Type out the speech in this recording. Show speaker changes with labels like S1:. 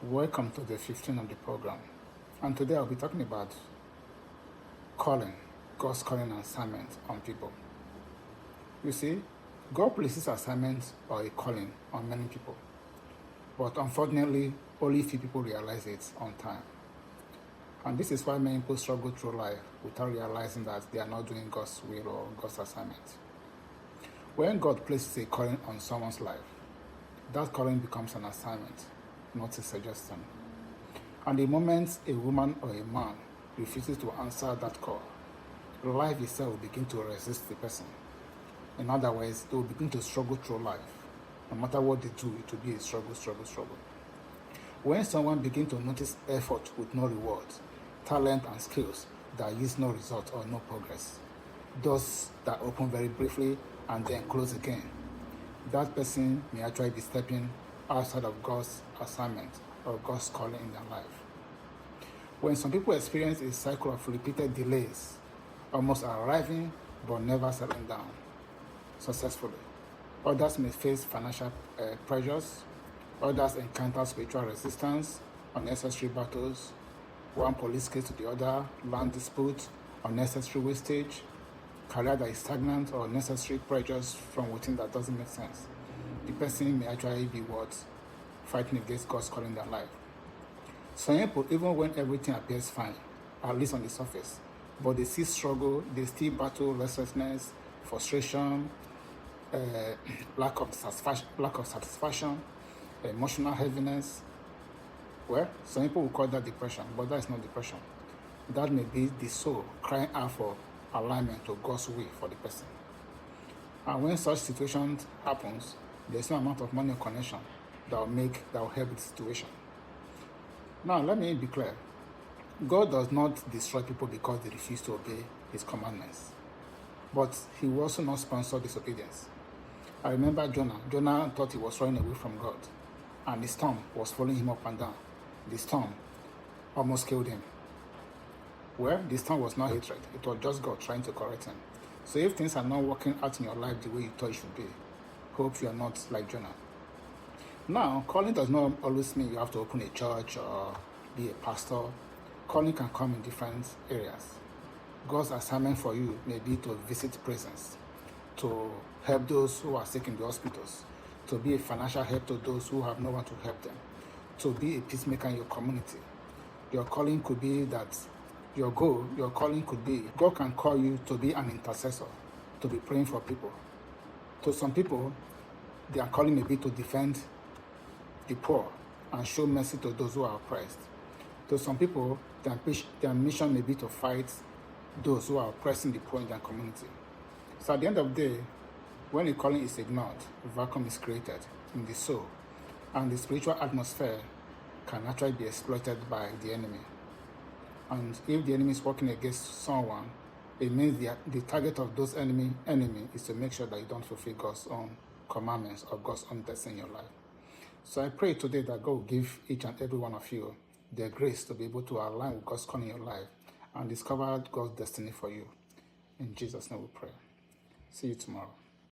S1: Welcome to the 15th of the program, and today I'll be talking about calling, God's calling and assignment on people. You see, God places assignments or a calling on many people, but unfortunately, only few people realize it on time. And this is why many people struggle through life without realizing that they are not doing God's will or God's assignment. When God places a calling on someone's life, that calling becomes an assignment, not a suggestion. And the moment a woman or a man refuses to answer that call, life itself will begin to resist the person. In other words, they will begin to struggle through life. No matter what they do, it will be a struggle. When someone begins to notice effort with no reward, talent and skills that yields no result or no progress, doors that open very briefly and then close again, that person may actually be stepping outside of God's assignment or God's calling in their life. When some people experience a cycle of repeated delays, almost arriving but never settling down successfully, others may face financial pressures, others encounter spiritual resistance, unnecessary battles, one police case to the other, land dispute, unnecessary wastage, career that is stagnant, or unnecessary pressures from within that doesn't make sense. The person may actually be fighting against God's calling in their life. Some people, even when everything appears fine, at least on the surface, but they still struggle, they still battle restlessness, frustration, lack of satisfaction, emotional heaviness. Well, some people will call that depression, but that is not depression. That may be the soul crying out for alignment to God's will for the person. And when such situations happens, there's no amount of money or connection that will help the situation. Now, let me be clear. God does not destroy people because they refuse to obey His commandments, but He will also not sponsor disobedience. I remember Jonah. Jonah thought he was running away from God, and the storm was following him up and down. The storm almost killed him. Well, the storm was not hatred. It was just God trying to correct him. So if things are not working out in your life the way you thought it should be, hope you are not like Jonah. Now, calling does not always mean you have to open a church or be a pastor. Calling can come in different areas. God's assignment for you may be to visit prisons, to help those who are sick in the hospitals, to be a financial help to those who have no one to help them, to be a peacemaker in your community. Your calling could be that your calling could be, God can call you to be an intercessor, to be praying for people. To some people, their calling may be to defend the poor and show mercy to those who are oppressed. To some people, their mission may be to fight those who are oppressing the poor in their community. So at the end of the day, when the calling is ignored, a vacuum is created in the soul, and the spiritual atmosphere can actually be exploited by the enemy. And if the enemy is working against someone, it means the target of those enemy is to make sure that you don't fulfill God's own commandments or God's own destiny in your life. So I pray today that God will give each and every one of you the grace to be able to align with God's calling in your life and discover God's destiny for you. In Jesus' name we pray. See you tomorrow.